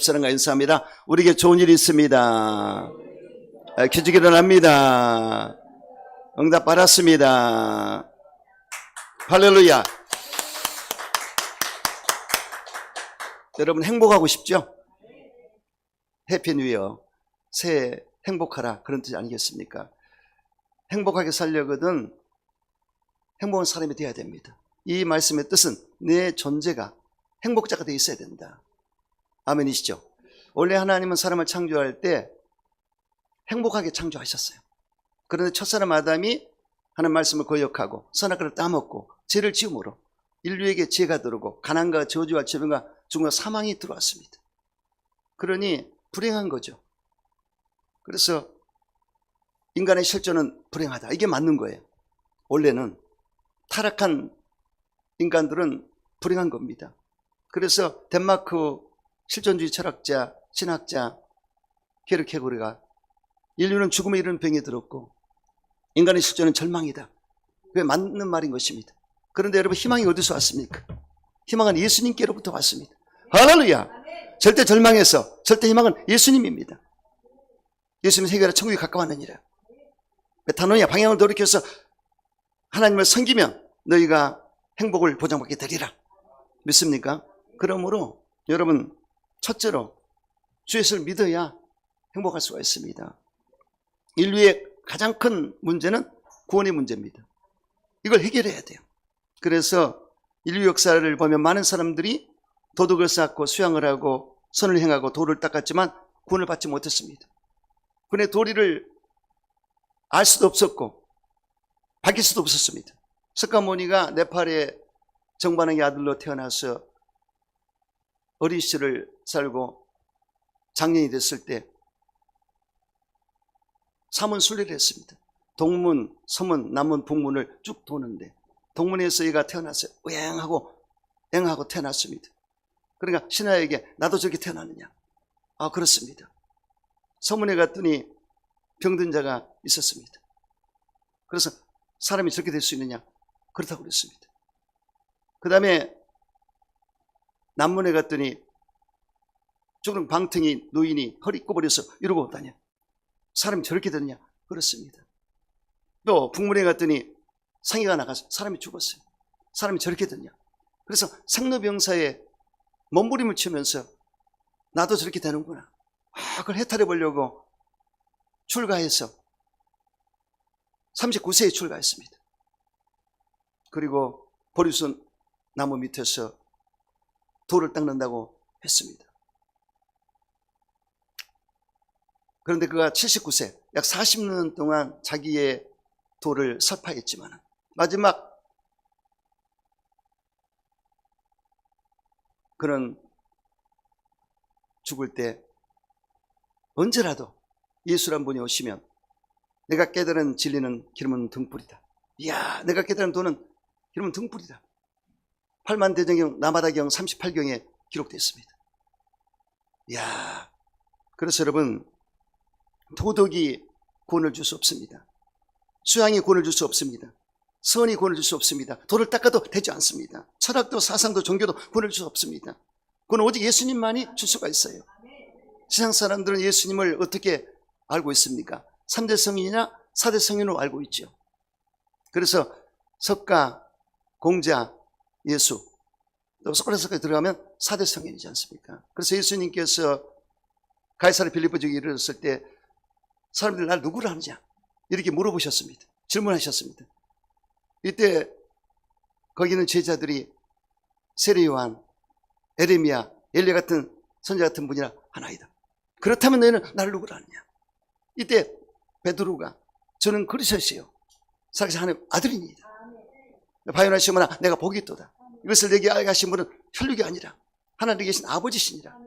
사랑과 인사합니다. 우리에게 좋은 일이 있습니다. 기적이 일어납니다. 응답 받았습니다. 할렐루야. 여러분 행복하고 싶죠? 해피 뉴 이어. 새해 행복하라, 그런 뜻이 아니겠습니까? 행복하게 살려거든 행복한 사람이 되어야 됩니다. 이 말씀의 뜻은 내 존재가 행복자가 되어 있어야 된다. 아멘이시죠? 원래 하나님은 사람을 창조할 때 행복하게 창조하셨어요. 그런데 첫사람 아담이 하는 말씀을 거역하고 선악과를 따먹고 죄를 지음으로 인류에게 죄가 들어오고 가난과 저주와 질병과 죽음과 사망이 들어왔습니다. 그러니 불행한 거죠. 그래서 인간의 실존은 불행하다, 이게 맞는 거예요. 원래는 타락한 인간들은 불행한 겁니다. 그래서 덴마크 실존주의 철학자, 신학자 케르케고르가 인류는 죽음에 이르는 병에 들었고 인간의 실존은 절망이다, 그게 맞는 말인 것입니다. 그런데 여러분, 희망이 어디서 왔습니까? 희망은 예수님께로부터 왔습니다. 할렐루야. 절대 절망에서 절대 희망은 예수님입니다. 예수님 세계라 천국이 가까웠느니라. 메타노니아, 방향을 돌이켜서 하나님을 섬기면 너희가 행복을 보장받게 되리라. 믿습니까? 그러므로 여러분, 첫째로 주 예수를 믿어야 행복할 수가 있습니다. 인류의 가장 큰 문제는 구원의 문제입니다. 이걸 해결해야 돼요. 그래서 인류 역사를 보면 많은 사람들이 도덕을 쌓고 수양을 하고 선을 행하고 도를 닦았지만 구원을 받지 못했습니다. 그의 도리를 알 수도 없었고 밝힐 수도 없었습니다. 석가모니가 네팔의 정반응의 아들로 태어나서 어린 시절을 살고 장년이 됐을 때 삼문순례를 했습니다. 동문, 서문, 남문, 북문을 쭉 도는데 동문에서 얘가 태어났어요. 앵하고 태어났습니다. 그러니까 신하에게 나도 저렇게 태어났느냐? 아, 그렇습니다. 서문에 갔더니 병든 자가 있었습니다. 그래서 사람이 저렇게 될 수 있느냐? 그렇다고 그랬습니다. 그 다음에 남문에 갔더니 죽은 방탱이 노인이 허리 꼽아려서 이러고 다녀. 사람이 저렇게 되느냐? 그렇습니다. 또 북문에 갔더니 상해가 나가서 사람이 죽었어요. 사람이 저렇게 되느냐? 그래서 생로병사에 몸부림을 치면서 나도 저렇게 되는구나, 그걸 해탈해 보려고 출가해서 39세에 출가했습니다. 그리고 보리순 나무 밑에서 돌을 닦는다고 했습니다. 그런데 그가 79세, 약 40년 동안 자기의 돌을 설파했지만 마지막 그는 죽을 때 언제라도 예수란 분이 오시면 내가 깨달은 진리는 기름은 등불이다. 이야, 내가 깨달은 도는 기름은 등불이다. 8만 대장경 남아다경 38경에 기록되어 있습니다. 이야, 그래서 여러분, 도덕이 구원을 줄 수 없습니다. 수양이 구원을 줄 수 없습니다. 선이 구원을 줄 수 없습니다. 돌을 닦아도 되지 않습니다. 철학도 사상도 종교도 구원을 줄 수 없습니다. 그건 오직 예수님만이 줄 수가 있어요. 세상 사람들은 예수님을 어떻게 알고 있습니까? 3대 성인이나 4대 성인으로 알고 있죠. 그래서 석가, 공자, 예수, 또 소크라테스까지 들어가면 4대 성인이지 않습니까? 그래서 예수님께서 가이사랴 빌립보 지역에 이르렀을 때 사람들이 날 누구를 아느냐 이렇게 물어보셨습니다. 질문하셨습니다. 이때 거기 있는 제자들이 세례 요한, 에레미야, 엘리야 같은 선자 같은 분이라 하나이다. 그렇다면 너희는 나를 누구를 아느냐? 이때 베드로가 저는 그리스도시요 살아계신 하나님의 아들이니이다. 바요나 시모나 내가 복이 있도다. 이것을 내게 알게 하신 분은 혈육이 아니라 하나님에 계신 아버지시니라.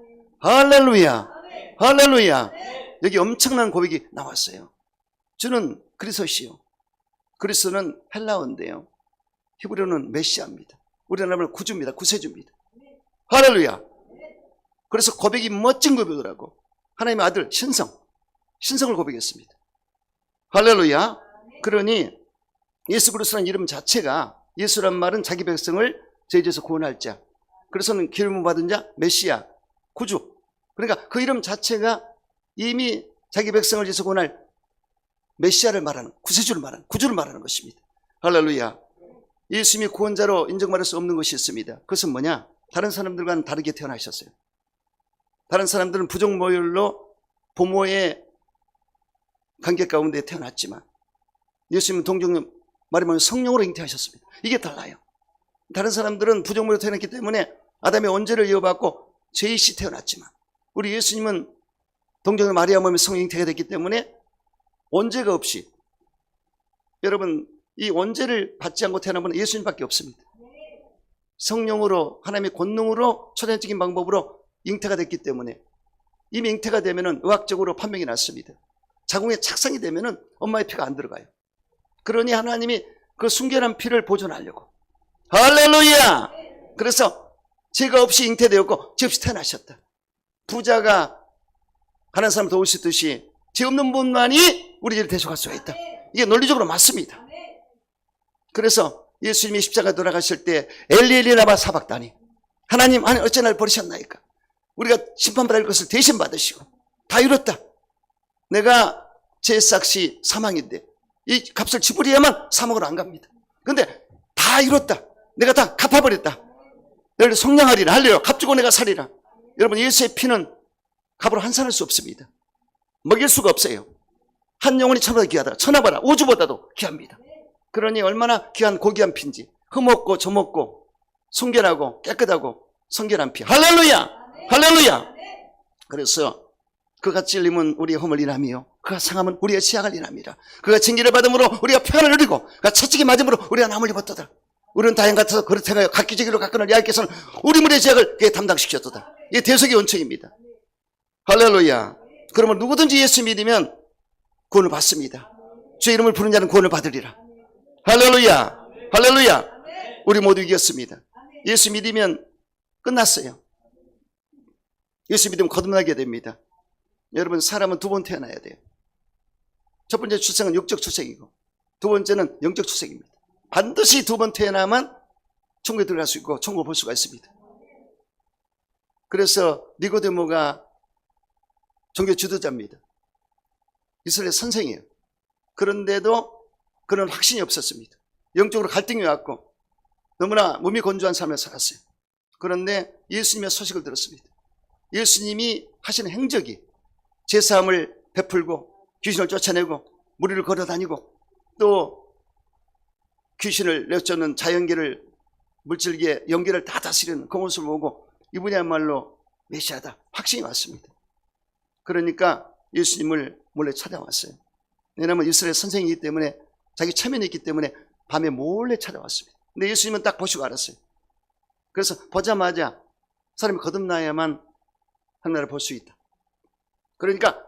할렐루야, 할렐루야. 여기 엄청난 고백이 나왔어요. 저는 그리스도시요. 그리스도는 헬라어인데요, 히브리어는 메시아입니다. 우리나라는 구주입니다. 구세주입니다. 할렐루야. 그래서 고백이 멋진 고백이라고. 하나님의 아들 신성을 고백했습니다. 할렐루야. 그러니 예수 그리스도라는 이름 자체가, 예수란 말은 자기 백성을 죄에서 구원할 자, 그래서는 기름을 받은 자, 메시아, 구주, 그러니까 그 이름 자체가 이미 자기 백성을 위해서 구원할 메시아를 말하는, 구세주를 말하는, 구주를 말하는 것입니다. 할렐루야. 예수님이 구원자로 인정받을 수 없는 것이 있습니다. 그것은 뭐냐? 다른 사람들과는 다르게 태어나셨어요. 다른 사람들은 부족 모혈로 부모의 관계 가운데 태어났지만 예수님은 동정 말하면 성령으로 잉태하셨습니다. 이게 달라요. 다른 사람들은 부족 모혈로 태어났기 때문에 아담의 원죄를 이어받고 죄의시 태어났지만 우리 예수님은 동정 마리아 몸에 성령 잉태가 됐기 때문에 원죄가 없이, 여러분 이 원죄를 받지 않고 태어난 분은 예수님밖에 없습니다. 성령으로 하나님의 권능으로 초자연적인 방법으로 잉태가 됐기 때문에 이미 잉태가 되면은 의학적으로 판명이 났습니다. 자궁에 착상이 되면은 엄마의 피가 안 들어가요. 그러니 하나님이 그 순결한 피를 보존하려고, 할렐루야! 그래서 죄가 없이 잉태되었고 죄 없이 태어나셨다. 부자가 가난한 사람을 도울 수 있듯이 죄 없는 분만이 우리를 대속할 수가 있다. 이게 논리적으로 맞습니다. 그래서 예수님이 십자가에 돌아가실 때 엘리 라마 사박다니, 하나님 어째 날 버리셨나이까? 우리가 심판받을 것을 대신 받으시고 다 이뤘다. 내가 제 삭시 사망인데 이 값을 지불해야만 사망으로 안 갑니다. 근데 다 이뤘다. 내가 다 갚아버렸다. 너를 속량하리라. 할렐루야. 값주고 내가 살리라. 여러분 예수의 피는 값으로 환산할 수 없습니다. 먹일 수가 없어요. 한 영혼이 천보다 귀하다. 천하보다 우주보다도 귀합니다. 그러니 얼마나 귀한 고귀한 피인지, 흠없고 점없고 순결하고 깨끗하고 성결한 피. 할렐루야! 할렐루야! 그래서 그가 찔림은 우리의 허물 인함이요 그가 상함은 우리의 치약을 인함이라. 그가 징계를 받음으로 우리가 평안을 누리고 그가 채찍에 맞음으로 우리가 남을 입었도다. 우리는 다행 같아서 그렇다가요 각기 제기로 갖거늘 야께서는 우리 물의 죄악을 그에 담당시켰도다. 이게 대속의 원칙입니다. 할렐루야! 그러면 누구든지 예수 믿으면 구원을 받습니다. 주의 이름을 부르는 자는 구원을 받으리라. 할렐루야! 할렐루야! 우리 모두 이겼습니다. 예수 믿으면 끝났어요. 예수 믿으면 거듭나게 됩니다. 여러분 사람은 두 번 태어나야 돼요. 첫 번째 출생은 육적 출생이고 두 번째는 영적 출생입니다. 반드시 두 번 태어나만 천국에 들어갈 수 있고 천국을 볼 수가 있습니다. 그래서 니고데모가 종교 지도자입니다. 이스라엘 선생이에요. 그런데도 그런 확신이 없었습니다. 영적으로 갈등이 왔고 너무나 몸이 건조한 삶을 살았어요. 그런데 예수님의 소식을 들었습니다. 예수님이 하시는 행적이 제사함을 베풀고 귀신을 쫓아내고 무리를 걸어다니고 또 귀신을 내쫓는 자연계를 물질계 연계를 다 다스리는 그 모습을 보고 이분이야말로 메시아다 확신이 왔습니다. 그러니까 예수님을 몰래 찾아왔어요. 왜냐하면 이스라엘 선생이기 때문에 자기 체면이 있기 때문에 밤에 몰래 찾아왔습니다. 근데 예수님은 딱 보시고 알았어요. 그래서 보자마자 사람이 거듭나야만 하나님을 볼 수 있다. 그러니까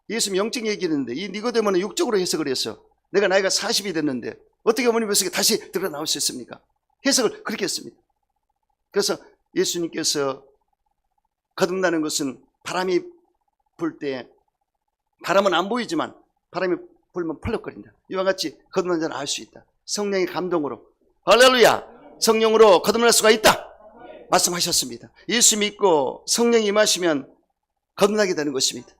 예수님 영적 얘기했는데 이 니고데모는 육적으로 해석을 했어. 내가 나이가 40이 됐는데 어떻게 어머니 뱃속에 다시 들어 나올 수 있습니까? 해석을 그렇게 했습니다. 그래서 예수님께서 거듭나는 것은 바람이 불 때 바람은 안 보이지만 바람이 불면 펄럭거린다. 이와 같이 거듭난 자는 알 수 있다. 성령의 감동으로, 할렐루야, 성령으로 거듭날 수가 있다 말씀하셨습니다. 예수 믿고 성령이 임하시면 거듭나게 되는 것입니다.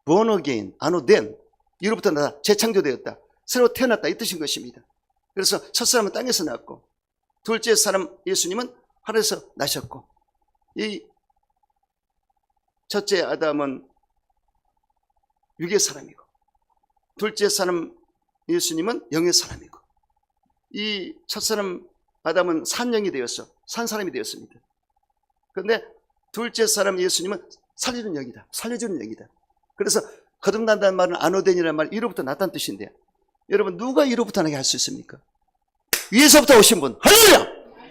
born again, 아노덴, 이로부터 나 재창조되었다, 새로 태어났다 이 뜻인 것입니다. 그래서 첫 사람은 땅에서 났고 둘째 사람 예수님은 하늘에서 나셨고 이 첫째 아담은 육의 사람이고 둘째 사람 예수님은 영의 사람이고 이 첫사람 아담은 산영이 되었어. 산 사람이 되었습니다. 그런데 둘째 사람 예수님은 살리는 영이다. 살려주는 영이다. 그래서 거듭난다는 말은 아노덴이라는 말 이로부터 났다는 뜻인데 여러분 누가 이로부터 나게 할 수 있습니까? 위에서부터 오신 분. 할렐루야!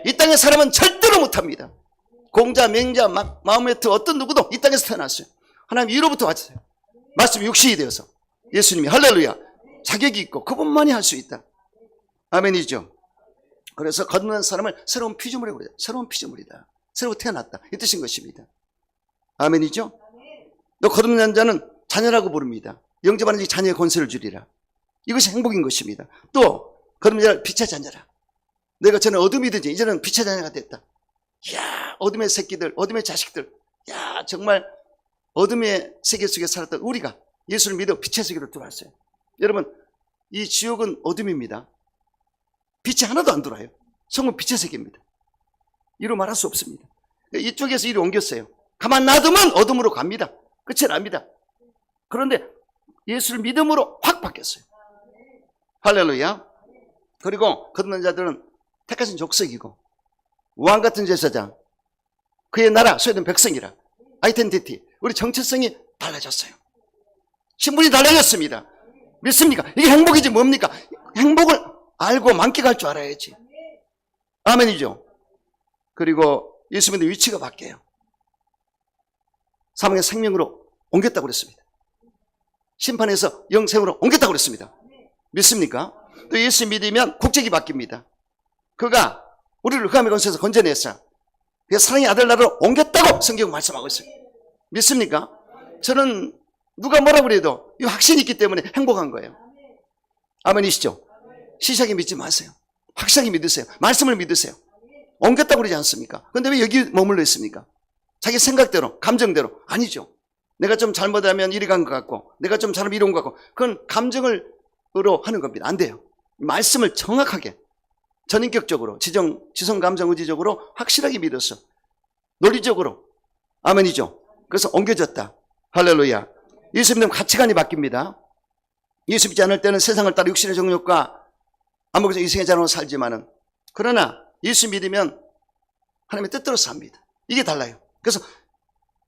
이 땅의 사람은 절대로 못합니다. 공자, 맹자, 마호메트 어떤 누구도 이 땅에서 태어났어요. 하나님 위로부터 왔어요. 말씀이 육신이 되어서 예수님이 할렐루야 자격이 있고 그분만이 할 수 있다. 아멘이죠. 그래서 거듭난 사람을 새로운 피조물이다. 새로운 피조물이다. 새로 태어났다. 이 뜻인 것입니다. 아멘이죠. 또 거듭난 자는 자녀라고 부릅니다. 영접하는 자 자녀의 권세를 주리라. 이것이 행복인 것입니다. 또 거듭난 자는 빛의 자녀라. 내가 전에 어둠이든지 이제는 빛의 자녀가 됐다. 이야, 어둠의 새끼들, 어둠의 자식들, 야 정말 어둠의 세계 속에 살았던 우리가 예수를 믿어 빛의 세계로 들어왔어요. 여러분, 이 지옥은 어둠입니다. 빛이 하나도 안 들어와요. 성은 빛의 세계입니다. 이루 말할 수 없습니다. 이쪽에서 이리 옮겼어요. 가만 놔두면 어둠으로 갑니다. 끝이 납니다. 그런데 예수를 믿음으로 확 바뀌었어요. 할렐루야. 그리고 거듭난 자들은 택하신 족속이고 왕 같은 제사장, 그의 나라 소유된 백성이라. 아이덴티티, 우리 정체성이 달라졌어요. 신분이 달라졌습니다. 믿습니까? 이게 행복이지 뭡니까? 행복을 알고 만끽할 줄 알아야지. 아멘이죠. 그리고 예수 믿는 위치가 바뀌어요. 사망의 생명으로 옮겼다고 그랬습니다. 심판에서 영생으로 옮겼다고 그랬습니다. 믿습니까? 또 예수 믿으면 국적이 바뀝니다. 그가 우리를 흑암의 권세에서 건져냈어요. 그래서 사랑의 아들 나라로 옮겼다고 성경은 말씀하고 있어요. 믿습니까? 저는 누가 뭐라고 그래도 이 확신이 있기 때문에 행복한 거예요. 아멘이시죠? 시시하게 믿지 마세요. 확실하게 믿으세요. 말씀을 믿으세요. 옮겼다고 그러지 않습니까? 그런데 왜 여기 머물러 있습니까? 자기 생각대로, 감정대로. 아니죠. 내가 좀 잘못하면 이리 간 것 같고, 내가 좀 잘하면 이런 것 같고, 그건 감정으로 하는 겁니다. 안 돼요. 말씀을 정확하게, 전인격적으로, 지성, 감정, 의지적으로 확실하게 믿었어. 논리적으로. 아멘이죠. 그래서 옮겨졌다. 할렐루야. 예수 믿으면 가치관이 바뀝니다. 예수 믿지 않을 때는 세상을 따라 육신의 정욕과 안목에서 이생의 자랑으로 살지만은, 그러나 예수 믿으면 하나님의 뜻대로 삽니다. 이게 달라요. 그래서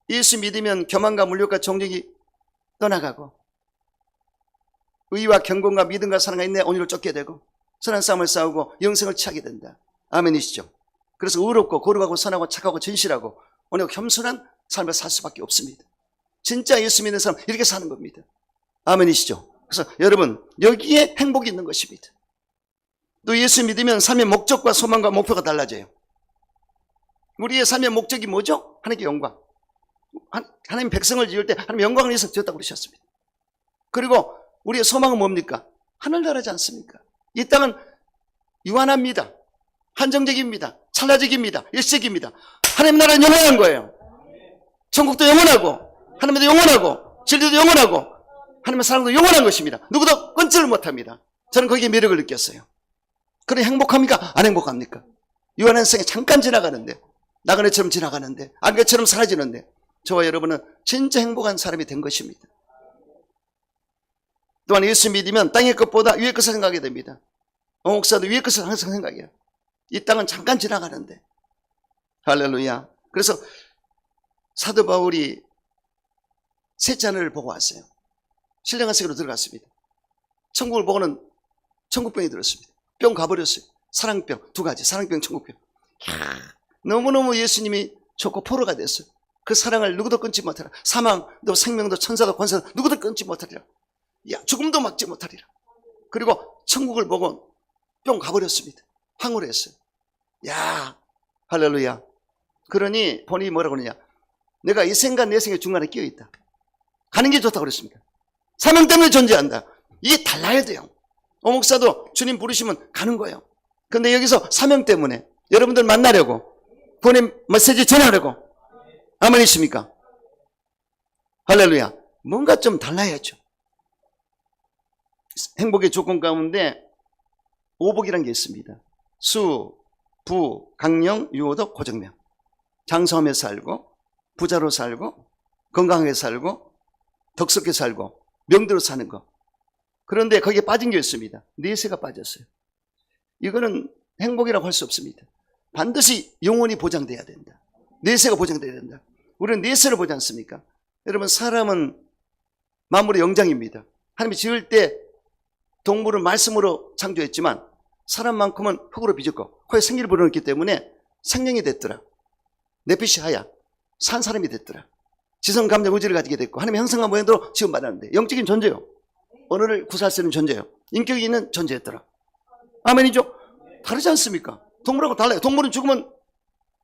예수 믿으면 교만과 물욕과 정욕이 떠나가고, 의와 경건과 믿음과 사랑과 인내 온유를 쫓게 되고, 선한 싸움을 싸우고 영생을 취하게 된다. 아멘이시죠? 그래서 의롭고 거룩하고 선하고 착하고 진실하고 오늘 겸손한 삶을 살 수밖에 없습니다. 진짜 예수 믿는 사람 이렇게 사는 겁니다. 아멘이시죠? 그래서 여러분, 여기에 행복이 있는 것입니다. 또 예수 믿으면 삶의 목적과 소망과 목표가 달라져요. 우리의 삶의 목적이 뭐죠? 하나님의 영광. 하나님 백성을 지을 때 하나님 영광을 위해서 지었다고 그러셨습니다. 그리고 우리의 소망은 뭡니까? 하늘나라지 않습니까? 이 땅은 유한합니다. 한정적입니다. 찰나적입니다. 일시적입니다. 하나님 나라는 영원한 거예요. 천국도 영원하고 하나님도 영원하고 진리도 영원하고 하나님의 사랑도 영원한 것입니다. 누구도 끊지를 못합니다. 저는 거기에 매력을 느꼈어요. 그래 행복합니까? 안 행복합니까? 유한한 생에 잠깐 지나가는데, 나그네처럼 지나가는데, 안개처럼 사라지는데, 저와 여러분은 진짜 행복한 사람이 된 것입니다. 또한 예수 믿으면 땅의 것보다 위의 것을 생각하게 됩니다. 목사도 위의 것을 항상 생각해요. 이 땅은 잠깐 지나가는데. 할렐루야. 그래서 사도 바울이 셋째 하늘을 보고 왔어요. 신령한 세계로 들어갔습니다. 천국을 보고는 천국병이 들었습니다. 뿅 가버렸어요. 사랑병 두 가지, 사랑병, 천국병. 너무너무 예수님이 좋고 포로가 됐어요. 그 사랑을 누구도 끊지 못하리라. 사망도 생명도 천사도 권세도 누구도 끊지 못하리라. 야, 죽음도 막지 못하리라. 그리고 천국을 보고 뿅 가버렸습니다. 황홀했어요. 야, 할렐루야. 그러니 본인이 뭐라고 그러냐, 내가 이 생각 내 생각 중간에 끼어있다. 가는 게 좋다고 그랬습니다. 사명 때문에 존재한다. 이게 달라야 돼요. 목사도 주님 부르시면 가는 거예요. 근데 여기서 사명 때문에 여러분들 만나려고, 본인 메시지 전하려고. 아멘이십니까? 할렐루야. 뭔가 좀 달라야죠. 행복의 조건 가운데 오복이라는 게 있습니다. 수, 부, 강령, 유호도, 고정명. 장성하며 살고, 부자로 살고, 건강하게 살고, 덕스럽게 살고, 명대로 사는 거. 그런데 거기에 빠진 게 있습니다. 내세가 빠졌어요. 이거는 행복이라고 할 수 없습니다. 반드시 영원히 보장돼야 된다. 내세가 보장돼야 된다. 우리는 내세를 보지 않습니까? 여러분, 사람은 만물의 영장입니다. 하나님이 지을 때 동물은 말씀으로 창조했지만 사람만큼은 흙으로 빚었고 코에 생기를 불어넣기 때문에 생명이 됐더라. 내핏이 하야 산 사람이 됐더라. 지성, 감정, 의지를 가지게 됐고 하나님의 형상과 모양대로 지음받았는데 영적인 존재요. 언어를 구사할 수 있는 존재요. 인격이 있는 존재였더라. 아멘이죠? 다르지 않습니까? 동물하고 달라요. 동물은 죽으면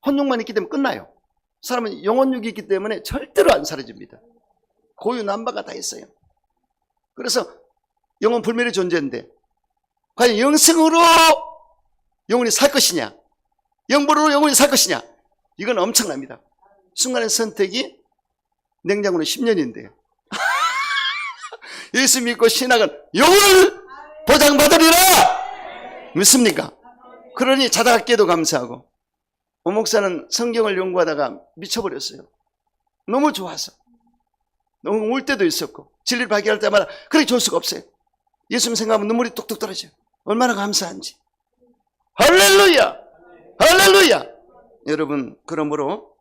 혼육만 있기 때문에 끝나요. 사람은 영혼육이 있기 때문에 절대로 안 사라집니다. 고유난바가 다 있어요. 그래서 영혼 불멸의 존재인데 과연 영생으로 영혼이 살 것이냐, 영벌로 영혼이 살 것이냐, 이건 엄청납니다. 순간의 선택이 냉장고는 10년인데 예수 믿고 신학은 영원을 보장받으리라. 믿습니까? 그러니 자다깨도 감사하고, 목사는 성경을 연구하다가 미쳐버렸어요. 너무 좋아서. 너무 울 때도 있었고, 진리를 발견할 때마다 그렇게 좋을 수가 없어요. 예수님 생각하면 눈물이 뚝뚝 떨어져요. 얼마나 감사한지. 할렐루야! 할렐루야! 여러분, 그러므로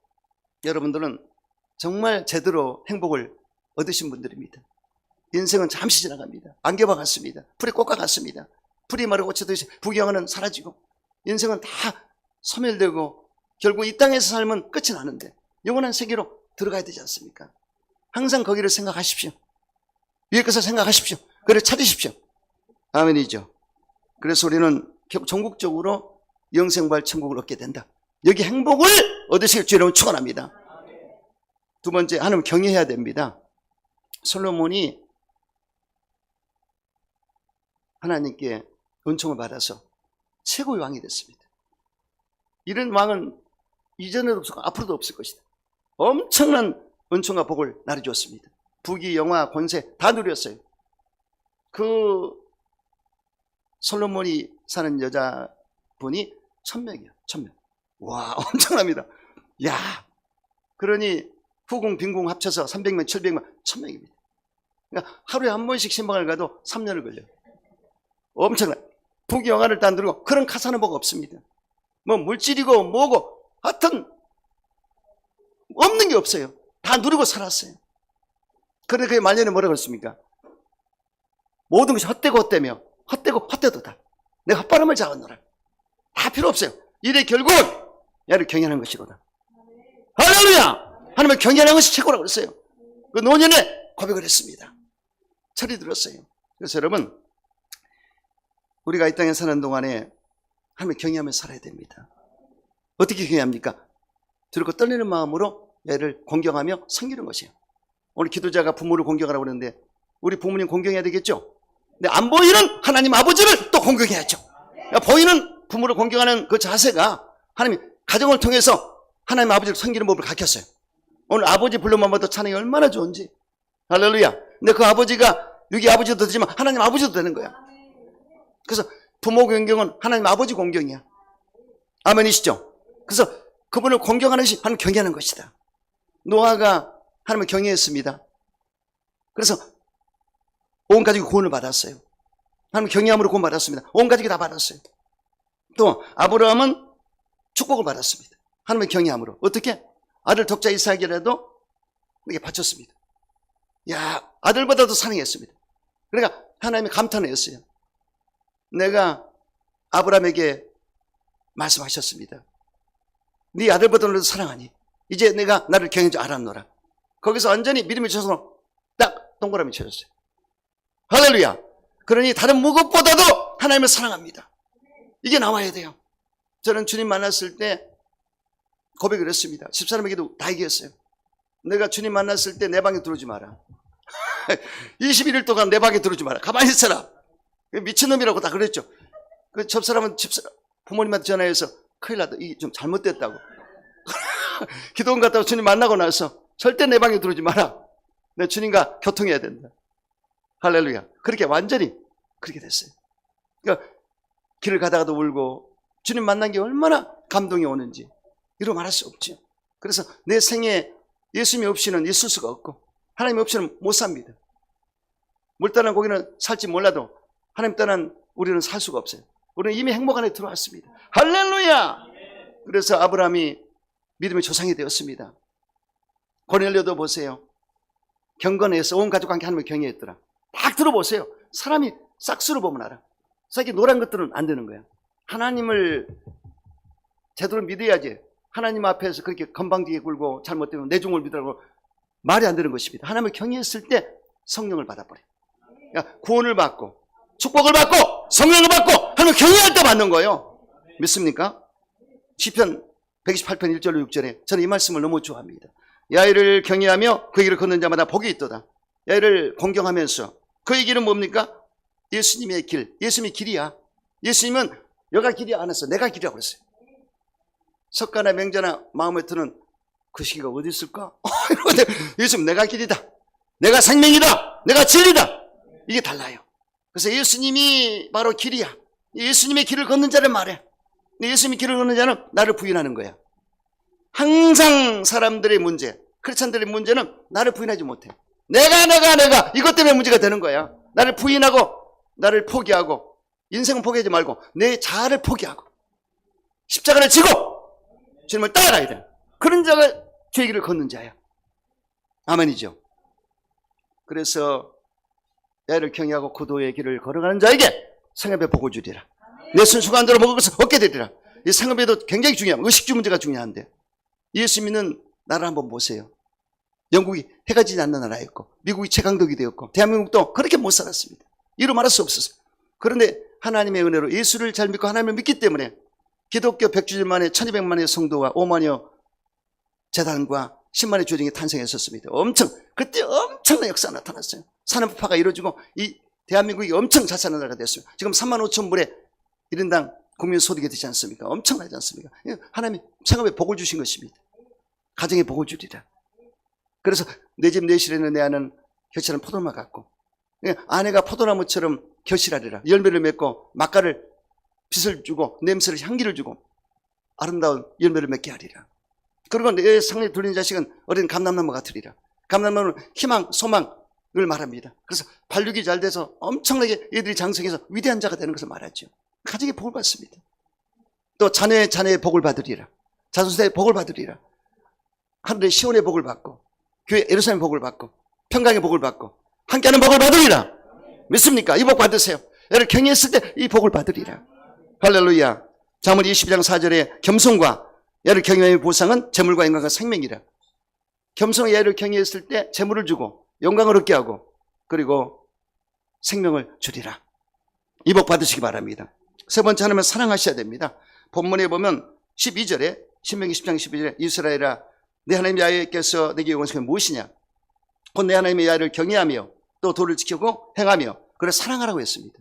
여러분들은 정말 제대로 행복을 얻으신 분들입니다. 인생은 잠시 지나갑니다. 안개와 같습니다. 풀의 꽃과 같습니다. 풀이 마르고 꽃이 부경은 사라지고, 인생은 다 소멸되고 결국 이 땅에서 살면 끝이 나는데 영원한 세계로 들어가야 되지 않습니까? 항상 거기를 생각하십시오. 위에 것을 생각하십시오. 그를 찾으십시오. 아멘이죠. 그래서 우리는 결국 전국적으로 영생부활 천국을 얻게 된다. 여기 행복을 얻으실 줄 여러분 축원합니다. 두 번째, 하나님 경외해야 됩니다. 솔로몬이 하나님께 은총을 받아서 최고의 왕이 됐습니다. 이런 왕은 이전에도 없었고 앞으로도 없을 것이다. 엄청난 은총과 복을 나를 줬습니다. 부귀, 영화, 권세 다 누렸어요. 그 솔로몬이 사는 여자분이 1000명이에요. 1000명. 와, 엄청납니다. 야, 그러니 후궁, 빈궁 합쳐서 300명, 700명, 1000명입니다. 그러니까 하루에 한 번씩 신방을 가도 3년을 걸려요. 엄청나. 부귀, 영화를 다 누리고 그런 가사는 뭐가 없습니다. 뭐 물질이고 뭐고 하여튼 없는 게 없어요. 다 누리고 살았어요. 그런데 그게 말년에 뭐라고 했습니까? 모든 것이 헛되고 헛되며 헛되고 헛되도다. 내가 헛바람을 잡았노라. 다 필요 없어요. 이래 결국은 야를 경외하는 것이로다. 할렐루야! 하나님을 경외하는 것이 최고라고 그랬어요. 그 노년에 고백을 했습니다. 철이 들었어요. 그래서 여러분, 우리가 이 땅에 사는 동안에 하나님을 경외하며 살아야 됩니다. 어떻게 경외합니까? 두렵고 떨리는 마음으로 얘를 공경하며 섬기는 것이에요. 오늘 기도자가 부모를 공경하라고 그러는데 우리 부모님 공경해야 되겠죠? 근데 안 보이는 하나님 아버지를 또 공경해야죠. 그러니까 보이는 부모를 공경하는 그 자세가 하나님 가정을 통해서 하나님 아버지를 섬기는 법을 가르쳤어요. 오늘 아버지 불러만 봐도 찬양이 얼마나 좋은지. 할렐루야. 근데 그 아버지가 여기 아버지도 되지만 하나님 아버지도 되는 거야. 그래서 부모 공경은 하나님 아버지 공경이야. 아멘이시죠? 그래서 그분을 공경하는 것이 하나님 경외하는 것이다. 노아가 하나님을 경외했습니다. 그래서 온 가족이 구원을 받았어요. 하나님 경외함으로 구원 받았습니다. 온 가족이 다 받았어요. 또 아브라함은 축복을 받았습니다. 하나님의 경외함으로. 어떻게? 아들 독자 이삭이라도 이렇게 바쳤습니다. 야, 아들보다도 사랑했습니다. 그러니까 하나님이 감탄을 했어요. 내가 아브라함에게 말씀하셨습니다. 네 아들보다도 사랑하니 이제 내가 나를 경외할 줄 알았노라. 거기서 완전히 믿음이 쳐서 딱 동그라미 쳐졌어요. 할렐루야. 그러니 다른 무엇보다도 하나님을 사랑합니다. 이게 나와야 돼요. 저는 주님 만났을 때 고백을 했습니다. 집사람에게도 다 얘기했어요. 내가 주님 만났을 때 내 방에 들어오지 마라. 21일 동안 내 방에 들어오지 마라. 가만히 있어라. 미친놈이라고 다 그랬죠. 그 집사람은 부모님한테 전화해서 큰일 났다. 이게 좀 잘못됐다고. 기도원 갔다가 주님 만나고 나서 절대 내 방에 들어오지 마라. 내 주님과 교통해야 된다. 할렐루야. 그렇게 완전히 그렇게 됐어요. 그러니까 길을 가다가도 울고 주님 만난 게 얼마나 감동이 오는지 이루 말할 수 없죠. 그래서 내 생에 예수님이 없이는 있을 수가 없고 하나님이 없이는 못 삽니다. 물 떠난 고기는 살지 몰라도 하나님 떠난 우리는 살 수가 없어요. 우리는 이미 행복 안에 들어왔습니다. 할렐루야. 그래서 아브라함이 믿음의 조상이 되었습니다. 고넬료도 보세요. 경건해서 온 가족과 함께 하나님을 경외했더라. 딱 들어보세요. 사람이 싹수로 보면 알아. 싹이 노란 것들은 안 되는 거야. 하나님을 제대로 믿어야지. 하나님 앞에서 그렇게 건방지게 굴고 잘못되면 내종을 믿으라고 말이 안 되는 것입니다. 하나님을 경외했을 때 성령을 받아버려요. 그러니까 구원을 받고 축복을 받고 성령을 받고 하나님을 경외할 때 받는 거예요. 믿습니까? 시편 128편 1절로 6절에 저는 이 말씀을 너무 좋아합니다. 야훼를 경외하며 그 길을 걷는 자마다 복이 있도다. 야훼를 공경하면서 그의 길은 뭡니까? 예수님의 길. 예수님이 길이야. 예수님은 여가 길이 안 했어. 내가 길이라고 그랬어요. 석가나 맹자나 마음에 드는 그 시기가 어디 있을까? 예수님 내가 길이다, 내가 생명이다, 내가 진리다. 이게 달라요. 그래서 예수님이 바로 길이야. 예수님의 길을 걷는 자를 말해. 예수님의 길을 걷는 자는 나를 부인하는 거야. 항상 사람들의 문제, 크리스찬들의 문제는 나를 부인하지 못해. 내가 이것 때문에 문제가 되는 거야. 나를 부인하고 나를 포기하고, 인생은 포기하지 말고 내 자아를 포기하고 십자가를 지고 주님을 따라가야 돼. 그런 자가 주의 길을 걷는 자야. 아멘이죠. 그래서 야를 경외하고 구도의 길을 걸어가는 자에게 생업의 복을 주리라. 내 순수간대로 먹을 것을 얻게 되리라. 이 생업에도 굉장히 중요한 의식주 문제가 중요한데, 예수 믿는 나라를 한번 보세요. 영국이 해가 지지 않는 나라였고, 미국이 최강덕이 되었고, 대한민국도 그렇게 못 살았습니다. 이루 말할 수 없었어요. 그런데 하나님의 은혜로 예수를 잘 믿고 하나님을 믿기 때문에 기독교 100주년 만에 1200만의 성도와 5만여 재단과 10만의 조직이 탄생했었습니다. 그때 엄청난 역사가 나타났어요. 산업화가 이루어지고 이 대한민국이 엄청 잘 사는 나라가 됐어요. 지금 3만 5천 불에 1인당 국민 소득이 되지 않습니까? 엄청나지 않습니까? 하나님이 생업에 복을 주신 것입니다. 가정에 복을 주리라. 그래서 내 집 내실에는 내 아는 겨실한 포도나무 같고, 아내가 포도나무처럼 겨실하리라. 열매를 맺고 맛깔을 빛을 주고 냄새를 향기를 주고 아름다운 열매를 맺게 하리라. 그리고 내 상에 둘린 자식은 어린 감람나무 같으리라. 감람나무는 희망, 소망을 말합니다. 그래서 발육이 잘 돼서 엄청나게 애들이 장성해서 위대한 자가 되는 것을 말하죠. 가정의 복을 받습니다. 또 자녀의 복을 받으리라. 자손세의 복을 받으리라. 하늘의 시온의 복을 받고, 교회 예루살렘의 복을 받고, 평강의 복을 받고, 함께하는 복을 받으리라. 믿습니까? 이 복 받으세요. 애를 경외했을 때 이 복을 받으리라. 할렐루야. 잠언 22장 4절에 겸손과 야를 경외의 보상은 재물과 영광과 생명이라. 겸손과 야를 경외했을 때 재물을 주고 영광을 얻게 하고, 그리고 생명을 주리라. 이 복 받으시기 바랍니다. 세 번째, 하나님을 사랑하셔야 됩니다. 본문에 보면 12절에, 신명기 10장 12절에 이스라엘아, 내 하나님 야훼께서 내게 요구하신 것은 무엇이냐? 곧 내 하나님의 야를 경외하며 또 도를 지키고 행하며 그를 사랑하라고 했습니다.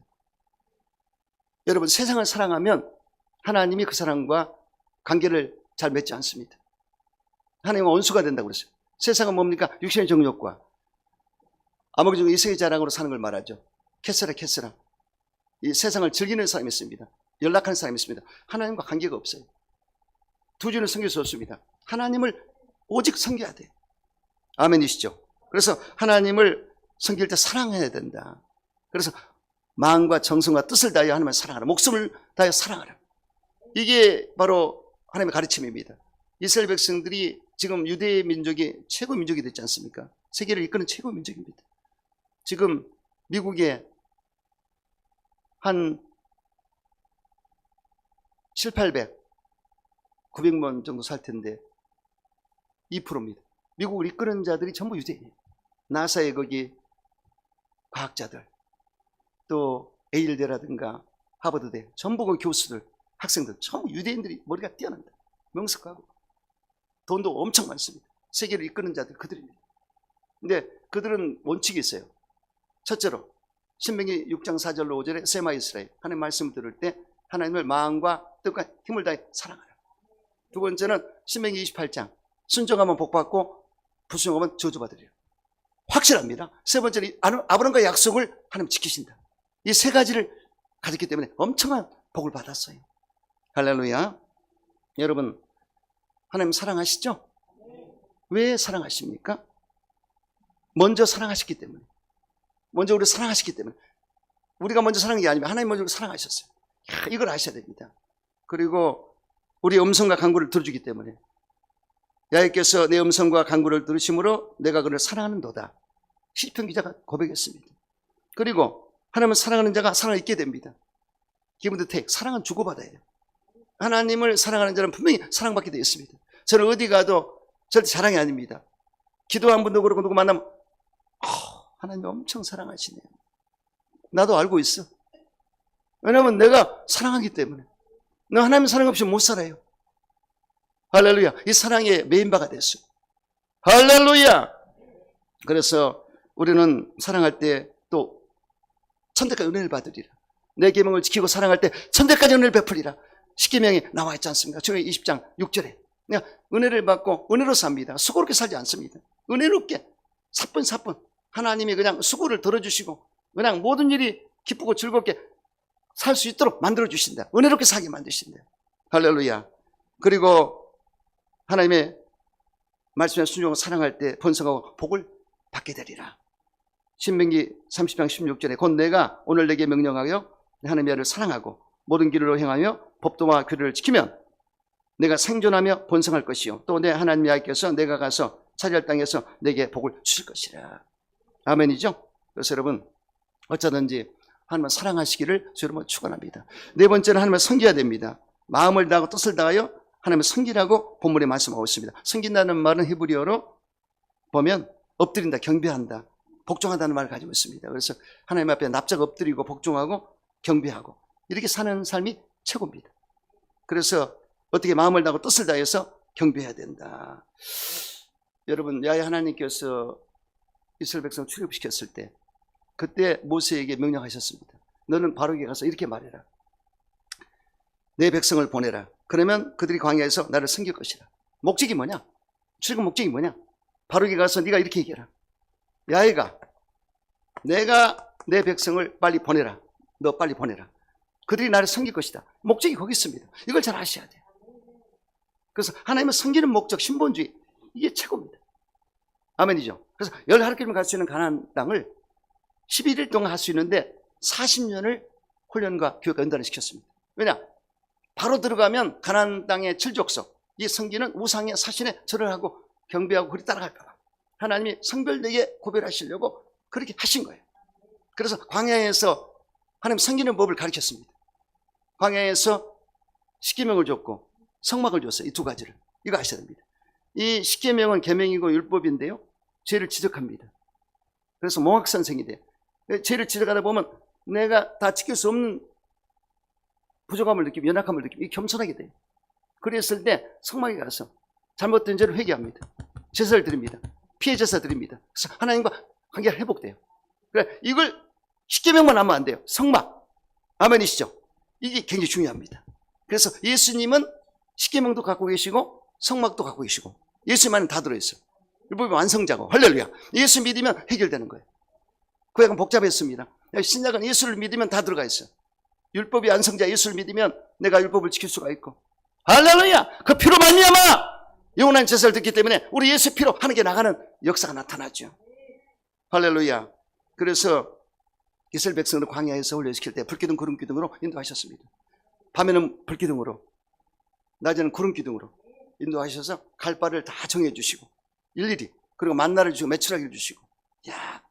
여러분, 세상을 사랑하면 하나님이 그 사람과 관계를 잘 맺지 않습니다. 하나님은 원수가 된다고 그랬어요. 세상은 뭡니까? 육신의 정욕과 아무리 중에 이세의 자랑으로 사는 걸 말하죠. 캐스라. 이 세상을 즐기는 사람이 있습니다. 연락하는 사람이 있습니다. 하나님과 관계가 없어요. 두 주는 섬길 수 없습니다. 하나님을 오직 섬겨야 돼. 아멘이시죠? 그래서 하나님을 섬길 때 사랑해야 된다. 그래서 마음과 정성과 뜻을 다하여 하나님을 사랑하라. 목숨을 다하여 사랑하라. 이게 바로 하나님의 가르침입니다. 이스라엘 백성들이 지금 유대 민족이 최고 민족이 됐지 않습니까? 세계를 이끄는 최고 민족입니다. 지금 미국에 한 700, 900만 정도 살 텐데 2%입니다. 미국을 이끄는 자들이 전부 유대인이에요. 나사의 거기 과학자들, 또 에일대라든가 하버드대, 전부 그 교수들, 학생들, 전부 유대인들이 머리가 뛰어난다. 명석하고 돈도 엄청 많습니다. 세계를 이끄는 자들 그들입니다. 근데 그들은 원칙이 있어요. 첫째로 신명기 6장 4절로 5절에 세마 이스라엘, 하나님 말씀을 들을 때 하나님을 마음과 뜻과 힘을 다해 사랑하라. 두 번째는 신명기 28장, 순종하면 복받고 불순종하면 저주받으리라. 확실합니다. 세 번째는 아브라함과의 약속을 하나님 지키신다. 이 세 가지를 가졌기 때문에 엄청난 복을 받았어요. 할렐루야. 여러분, 하나님 사랑하시죠? 왜 사랑하십니까? 먼저 사랑하셨기 때문에. 먼저 우리를 사랑하셨기 때문에. 우리가 먼저 사랑한 게 아니면 하나님 먼저 우리를 사랑하셨어요. 이걸 아셔야 됩니다. 그리고 우리 음성과 간구를 들어주기 때문에, 야훼께서 내 음성과 간구를 들으심으로 내가 그를 사랑하는도다. 시편 기자가 고백했습니다. 그리고 하나님을 사랑하는 자가 사랑을 잊게 됩니다. 기브드 테이크, 사랑은 주고받아야 돼요. 하나님을 사랑하는 자는 분명히 사랑받게 되어 있습니다. 저는 어디 가도 절대 자랑이 아닙니다. 기도한 분도 그렇고 누구 만나면 하나님이 엄청 사랑하시네요. 나도 알고 있어. 왜냐하면 내가 사랑하기 때문에. 내가 하나님 사랑 없이 못 살아요. 할렐루야. 이 사랑의 메인바가 됐어요. 할렐루야. 그래서 우리는 사랑할 때 또 천대까지 은혜를 받으리라. 내 계명을 지키고 사랑할 때 천대까지 은혜를 베풀리라. 십계명에 나와 있지 않습니까? 주의 20장 6절에 그냥 은혜를 받고 은혜로 삽니다. 수고롭게 살지 않습니다. 은혜롭게 사뿐사뿐 하나님이 그냥 수고를 덜어주시고 그냥 모든 일이 기쁘고 즐겁게 살 수 있도록 만들어주신다. 은혜롭게 살게 만드신다. 할렐루야. 그리고 하나님의 말씀에 순종하고 사랑할 때 번성하고 복을 받게 되리라. 신명기 30장 16절에 곧 내가 오늘 내게 명령하여 하나님의 아를 사랑하고 모든 길로 행하며 법도와 규례를 지키면 내가 생존하며 번성할 것이요 또 내 하나님 여호와께서 내가 가서 차지할 땅에서 내게 복을 주실 것이라. 아멘이죠? 그래서 여러분 어쩌든지 하나님을 사랑하시기를 여러분 축원합니다. 네 번째는 하나님을 섬겨야 됩니다. 마음을 다하고 뜻을 다하여 하나님을 섬기라고 본문에 말씀하고 있습니다. 섬긴다는 말은 히브리어로 보면 엎드린다, 경배한다, 복종한다는 말을 가지고 있습니다. 그래서 하나님 앞에 납작 엎드리고 복종하고 경배하고 이렇게 사는 삶이 최고입니다. 그래서 어떻게 마음을 다하고 뜻을 다해서 경배해야 된다. 여러분 야훼 하나님께서 이스라엘 백성을 출애굽시켰을 때 그때 모세에게 명령하셨습니다. 너는 바로에게 가서 이렇게 말해라. 내 백성을 보내라. 그러면 그들이 광야에서 나를 섬길 것이라. 목적이 뭐냐? 출애굽 목적이 뭐냐? 바로에게 가서 네가 이렇게 얘기해라. 야훼가 내가 내 백성을 빨리 보내라. 너 빨리 보내라. 그들이 나를 섬길 것이다. 목적이 거기 있습니다. 이걸 잘 아셔야 돼요. 그래서 하나님을 섬기는 목적, 신본주의 이게 최고입니다. 아멘이죠. 그래서 열 하루쯤 갈 수 있는 가나안 땅을 11일 동안 할 수 있는데 40년을 훈련과 교육과 연단을 시켰습니다. 왜냐? 바로 들어가면 가나안 땅의 칠족속, 이 성기는 우상의 사신에 절을 하고 경배하고 그리 따라갈까 봐 하나님이 성별되게 구별하시려고 그렇게 하신 거예요. 그래서 광야에서 하나님 섬기는 법을 가르쳤습니다. 광야에서 십계명을 줬고 성막을 줬어요. 이 두 가지를. 이거 아셔야 됩니다. 이 십계명은 계명이고 율법인데요. 죄를 지적합니다. 그래서 몽학선생이 돼요. 죄를 지적하다 보면 내가 다 지킬 수 없는 부족함을 느끼고 연약함을 느끼고 겸손하게 돼요. 그랬을 때 성막에 가서 잘못된 죄를 회개합니다. 제사를 드립니다. 피해 제사 드립니다. 그래서 하나님과 관계가 회복돼요. 그래, 이걸 십계명만 하면 안 돼요. 성막. 아멘이시죠? 이게 굉장히 중요합니다. 그래서 예수님은 십계명도 갖고 계시고 성막도 갖고 계시고 예수님만은 다 들어있어요. 율법의 완성자고 할렐루야. 예수 믿으면 해결되는 거예요. 구약은 복잡했습니다. 신약은 예수를 믿으면 다 들어가 있어요. 율법의 완성자 예수를 믿으면 내가 율법을 지킬 수가 있고 할렐루야. 그 피로 말미암아 영원한 제사를 듣기 때문에 우리 예수 피로 하나님께 나가는 역사가 나타나죠. 할렐루야. 그래서 이스라엘 백성을 광야에서 훈련시킬 때 불기둥 구름기둥으로 인도하셨습니다. 밤에는 불기둥으로 낮에는 구름기둥으로 인도하셔서 갈 바를 다 정해주시고 일일이 그리고 만나를 주시고 메추라기를 주시고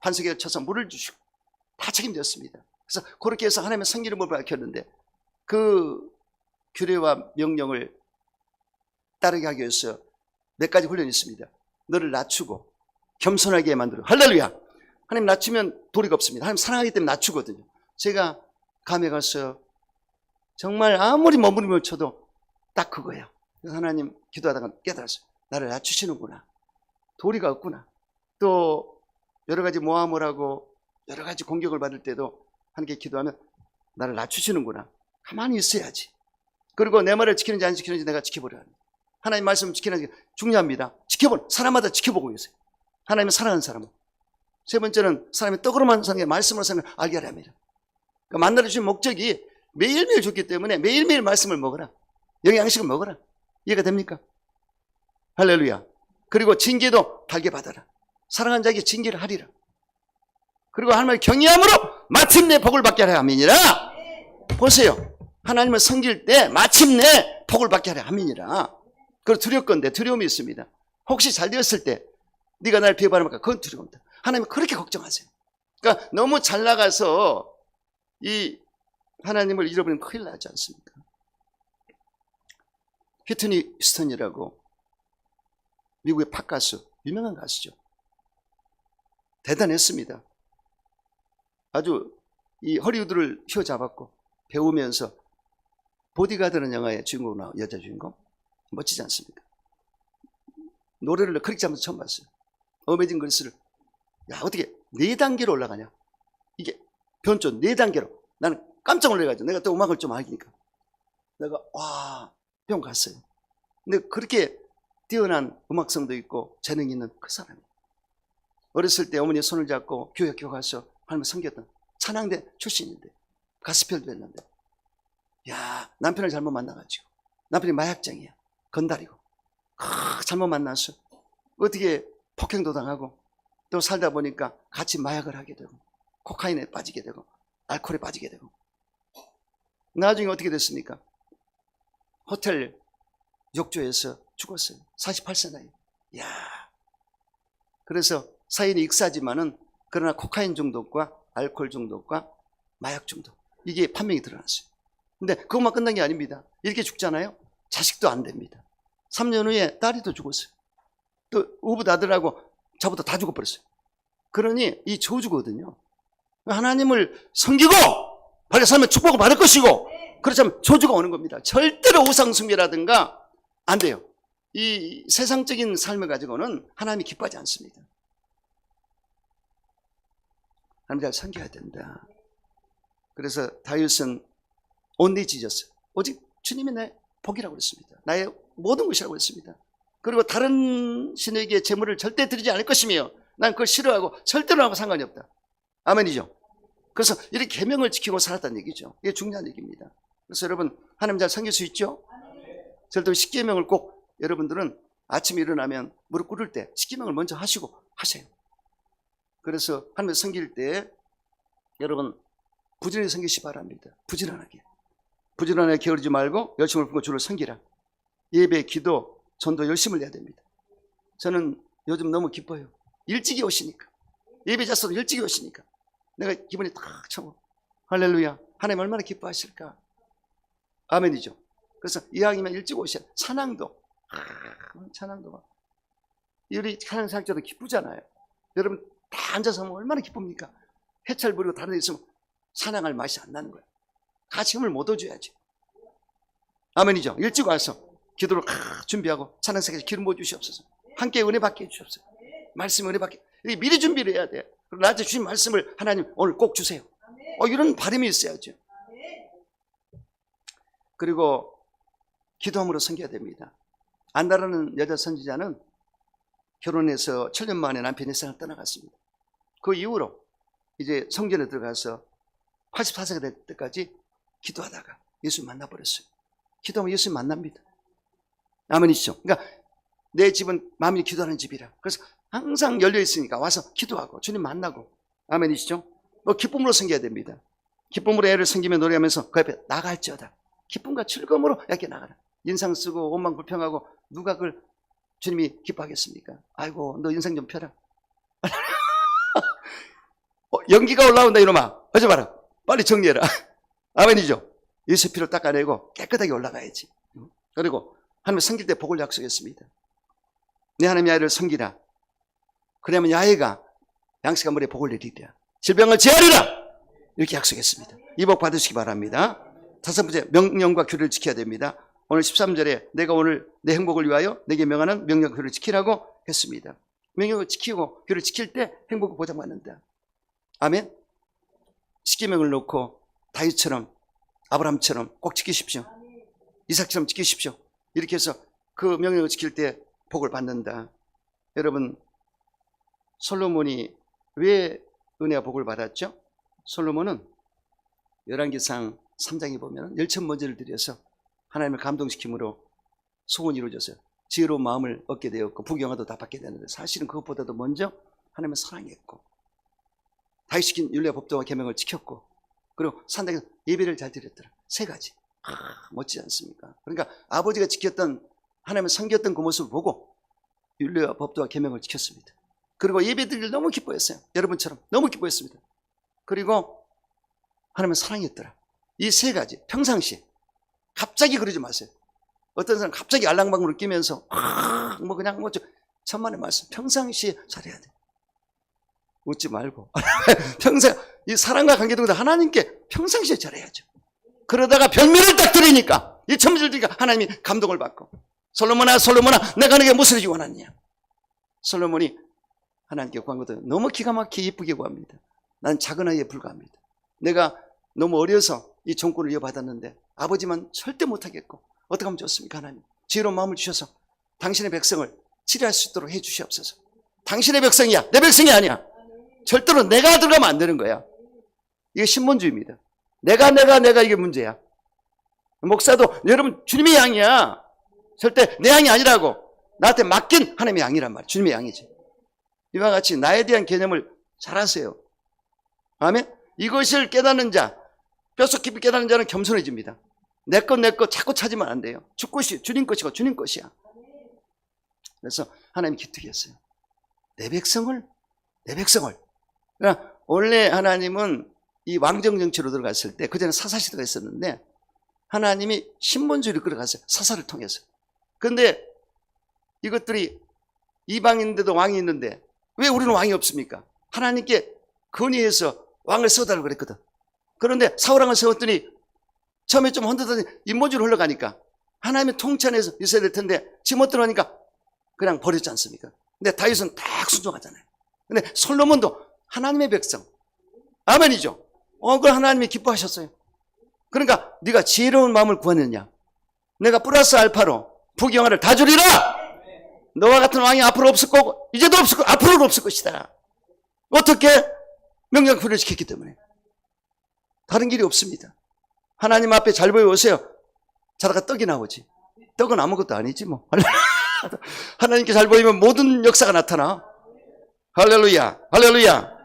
반석에 쳐서 물을 주시고 다 책임졌습니다. 그래서 그렇게 해서 하나님의 섬기는 법을 밝혔는데 그 규례와 명령을 따르게 하기 위해서 몇 가지 훈련이 있습니다. 너를 낮추고 겸손하게 만들어. 할렐루야. 하나님 낮추면 도리가 없습니다. 하나님 사랑하기 때문에 낮추거든요. 제가 감에 가서 정말 아무리 머무르면 쳐도 딱 그거예요. 그래서 하나님 기도하다가 깨달았어요. 나를 낮추시는구나. 도리가 없구나. 또 여러 가지 모함을 하고 여러 가지 공격을 받을 때도 하나님께 기도하면 나를 낮추시는구나. 가만히 있어야지. 그리고 내 말을 지키는지 안 지키는지 내가 지켜보려 합니다. 하나님 말씀 지키는 게 중요합니다. 사람마다 지켜보고 계세요. 하나님을 사랑하는 사람은. 세 번째는 사람이 떡으로만 사는 게 말씀으로 사는 걸 알게 하려 합니다. 그러니까 만나주신 목적이 매일매일 줬기 때문에 매일매일 말씀을 먹어라. 영양식을 먹어라. 이해가 됩니까? 할렐루야. 그리고 징계도 달게 받아라. 사랑하는 자에게 징계를 하리라. 그리고 하나님을 경외함으로 마침내 복을 받게 하라. 아멘이라. 보세요. 하나님을 섬길 때 마침내 복을 받게 하라. 아멘이라. 그리고 두렵건대 두려움이 있습니다. 혹시 잘 되었을 때 네가 나를 비하바라니까 그건 두려움이다. 하나님 그렇게 걱정하세요. 그러니까 너무 잘 나가서 이 하나님을 잃어버리면 큰일 나지 않습니까? 휘트니 휴스턴이라고 미국의 팝 가수, 유명한 가수죠. 대단했습니다. 아주 이 허리우드를 휘어잡았고 배우면서 보디가드라는 영화의 주인공 나와 여자 주인공 멋지지 않습니까? 노래를 그렇게 하면서 처음 봤어요. 어메이징 그리스를 어떻게 4단계로 올라가냐? 이게 변조 4단계로 나는 깜짝 놀라가지고 내가 또 음악을 좀 알기니까 내가 병 갔어요. 근데 그렇게 뛰어난 음악성도 있고 재능이 있는 그 사람이에요. 어렸을 때 어머니의 손을 잡고 교회 가서 하나님을 섬겼던 찬양대 출신인데 가스펠도 했는데, 야, 남편을 잘못 만나가지고, 남편이 마약장이야. 건달이고, 잘못 만나서 어떻게 폭행도 당하고, 또 살다 보니까 같이 마약을 하게 되고, 코카인에 빠지게 되고, 알코올에 빠지게 되고, 나중에 어떻게 됐습니까? 호텔 욕조에서 죽었어요. 48세 나이. 야, 그래서 사인이 익사지만은, 그러나 코카인 중독과 알코올 중독과 마약 중독, 이게 판명이 드러났어요. 근데 그것만 끝난 게 아닙니다. 이렇게 죽잖아요. 자식도 안 됩니다. 3년 후에 딸이 또 죽었어요. 또 우붓 아들하고 저보다 다 죽어버렸어요. 그러니 이 저주거든요. 하나님을 섬기고 바르게 살면 축복을 받을 것이고, 그렇지 않으면 저주가 오는 겁니다. 절대로 우상숭배라든가 안 돼요. 이 세상적인 삶을 가지고는 하나님이 기뻐하지 않습니다. 하나님 잘 섬겨야 된다. 그래서 다윗은 온리 지졌어요. 오직 주님이 내 복이라고 그랬습니다. 나의 모든 것이라고 그랬습니다. 그리고 다른 신에게 재물을 절대 드리지 않을 것이며, 난 그걸 싫어하고 절대로 하고 상관이 없다. 아멘이죠. 그래서 이렇게 계명을 지키고 살았다는 얘기죠. 이게 중요한 얘기입니다. 그래서 여러분, 하나님 잘 섬길 수 있죠? 절대 10계명을 꼭 여러분들은 아침에 일어나면 무릎 꿇을 때 10계명을 먼저 하시고 하세요. 그래서 하나님 섬길 때 여러분 부지런히 섬기시 바랍니다. 부지런하게 게으르지 말고 열심을 품고 주를 섬기라. 예배, 기도, 전도 열심을 내야 됩니다. 저는 요즘 너무 기뻐요. 일찍이 오시니까. 예배자서도 일찍이 오시니까 내가 기분이 탁 차고, 할렐루야, 하나님 얼마나 기뻐하실까. 아멘이죠. 그래서 이왕이면 일찍 오셔야. 찬양도 우리 찬양 생각자도 기쁘잖아요. 여러분 다 앉아서 하면 얼마나 기쁩니까? 해찰 부리고 다른 데 있으면 찬양할 맛이 안 나는 거예요. 같이 힘을 못 얻어줘야지. 아멘이죠. 일찍 와서 기도를 준비하고 찬양 생각에 기름 부어 주시옵소서. 함께 은혜 받게 해주시옵소서. 말씀 은혜 받게. 미리 준비를 해야 돼. 나한테 주신 말씀을 하나님 오늘 꼭 주세요. 이런 바람이 있어야죠. 그리고 기도함으로 섬겨야 됩니다. 안나라는 여자 선지자는 결혼해서 7년 만에 남편이 세상을 떠나갔습니다. 그 이후로 이제 성전에 들어가서 84세가 될 때까지 기도하다가 예수 만나버렸어요. 기도하면 예수 만납니다. 아멘이시죠? 그러니까 내 집은 마음이 기도하는 집이라. 그래서 항상 열려 있으니까 와서 기도하고 주님 만나고. 아멘이시죠? 기쁨으로 섬겨야 됩니다. 기쁨으로 애를 섬기며 노래하면서 그 앞에 나갈지어다. 기쁨과 즐거움으로 이렇게 나가라. 인상 쓰고 원망 불평하고 누가 그걸 주님이 기뻐하겠습니까? 아이고, 너 인상 좀 펴라. 연기가 올라온다 이놈아. 하지 마라. 빨리 정리해라. 아멘이죠? 예수 피로 닦아내고 깨끗하게 올라가야지. 그리고 하나님 섬길 때 복을 약속했습니다. 내 하나님의 아이를 섬기라. 그러면 야훼가 양식한 물에 복을 내리리라. 질병을 제하리라. 이렇게 약속했습니다. 이 복 받으시기 바랍니다. 다섯 번째, 명령과 규례를 지켜야 됩니다. 오늘 13절에 내가 오늘 내 행복을 위하여 내게 명하는 명령과 규례를 지키라고 했습니다. 명령을 지키고 규례를 지킬 때 행복을 보장받는다. 아멘. 십계명을 놓고 다윗처럼, 아브라함처럼 꼭 지키십시오. 이삭처럼 지키십시오. 이렇게 해서 그 명령을 지킬 때 복을 받는다. 여러분, 솔로몬이 왜 은혜와 복을 받았죠? 솔로몬은 열왕기상 3장에 보면 열천번제를 드려서 하나님을 감동시킴으로 소원이 이루어져서 지혜로운 마음을 얻게 되었고 부경화도 다 받게 되는데, 사실은 그것보다도 먼저 하나님을 사랑했고 다윗 시킨 율례와 법도와 계명을 지켰고, 그리고 산당에서 예배를 잘 드렸더라. 세 가지. 멋지지 않습니까? 그러니까 아버지가 지켰던, 하나님을 섬겼던 그 모습을 보고 율례와 법도와 계명을 지켰습니다. 그리고 예배 드리기를 너무 기뻐했어요. 여러분처럼 너무 기뻐했습니다. 그리고 하나님을 사랑했더라. 이 세 가지 평상시에 갑자기 그러지 마세요. 어떤 사람 갑자기 알랑방구를 끼면서 그냥 천만의 말씀 평상시에 잘해야 돼. 웃지 말고 평생 이 사랑과 관계도 하나님께 평상시에 잘해야죠. 그러다가 별미를 딱 드리니까 이 천물들이니까 하나님이 감동을 받고, 솔로몬아 내가 너에게 무슨 일이 원하느냐. 솔로몬이 하나님께 구한 것도 너무 기가 막히게 이쁘게 구합니다. 난 작은 아이에 불과합니다. 내가 너무 어려서 이 종권을 이어받았는데 아버지만 절대 못하겠고 어떻게 하면 좋습니까? 하나님 지혜로운 마음을 주셔서 당신의 백성을 치료할 수 있도록 해 주시옵소서. 당신의 백성이야. 내 백성이 아니야. 절대로 내가 들어가면 안 되는 거야. 이게 신본주의입니다. 내가 이게 문제야. 목사도 여러분 주님의 양이야. 절대 내 양이 아니라고. 나한테 맡긴 하나님의 양이란 말이야. 주님의 양이지. 이와 같이 나에 대한 개념을 잘 하세요. 아멘. 이것을 깨닫는 자, 뼛속 깊이 깨닫는 자는 겸손해집니다. 내 것 자꾸 찾으면 안 돼요. 주 것이 주님 것이고 주님 것이야. 그래서 하나님이 기특했어요. 내 백성을. 그러니까 원래 하나님은 이 왕정 정치로 들어갔을 때, 그전에 사사시대가 있었는데 하나님이 신본주의를 끌어갔어요. 사사를 통해서. 그런데 이것들이 이방인데도 왕이 있는데 왜 우리는 왕이 없습니까? 하나님께 건의해서 왕을 세워달라고 그랬거든. 그런데 사울왕을 세웠더니 처음에 좀 흔들더니 인모주로 흘러가니까 하나님의 통치안에서 있어야 될 텐데 지못 들어가니까 그냥 버렸지 않습니까? 근데 다윗은 딱 순종하잖아요. 근데 솔로몬도 하나님의 백성. 아멘이죠. 그걸 하나님이 기뻐하셨어요. 그러니까 네가 지혜로운 마음을 구하느냐. 내가 플러스 알파로 부귀영화를 다 주리라. 너와 같은 왕이 앞으로 없을 거고 이제도 없을 거고 앞으로도 없을 것이다. 어떻게? 명령 풀려시켰기 때문에. 다른 길이 없습니다. 하나님 앞에 잘 보여오세요. 자다가 떡이 나오지. 떡은 아무것도 아니지 뭐. 하나님께 잘 보이면 모든 역사가 나타나. 할렐루야. 할렐루야.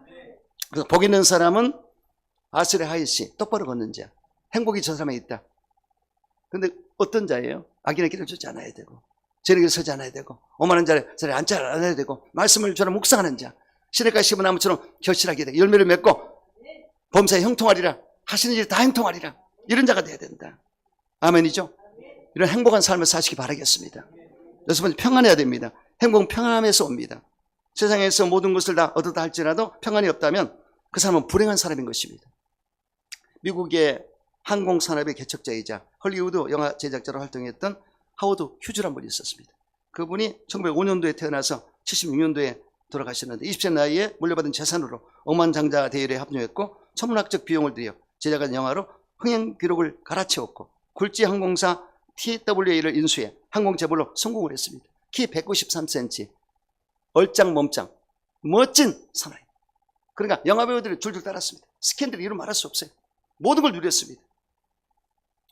그래서 복 있는 사람은 아스레 하이시, 똑바로 걷는 자. 행복이 저 사람에 있다. 근데 어떤 자예요? 악인의 길을 쫓지 않아야 되고, 죄의 길을 서지 않아야 되고, 오만한 자리에 앉지 않아야 되고, 말씀을 저는 묵상하는 자. 시냇가 심은 나무처럼 결실하게 되고, 열매를 맺고, 범사에 형통하리라. 하시는 일 다 형통하리라. 이런 자가 돼야 된다. 아멘이죠? 이런 행복한 삶을 사시기 바라겠습니다. 여섯 번째, 평안해야 됩니다. 행복은 평안함에서 옵니다. 세상에서 모든 것을 다 얻었다 할지라도 평안이 없다면 그 사람은 불행한 사람인 것입니다. 미국의 항공산업의 개척자이자 헐리우드 영화 제작자로 활동했던 하워드 휴즈란 분이 있었습니다. 그분이 1905년도에 태어나서 76년도에 돌아가셨는데 20세 나이에 물려받은 재산으로 억만장자 대회에 합류했고 천문학적 비용을 들여 제작한 영화로 흥행 기록을 갈아치웠고 굴지 항공사 TWA를 인수해 항공재벌로 성공을 했습니다. 키 193cm, 얼짱 몸짱, 멋진 사나이. 그러니까 영화배우들이 줄줄 따랐습니다. 스캔들 이루 말할 수 없어요. 모든 걸 누렸습니다.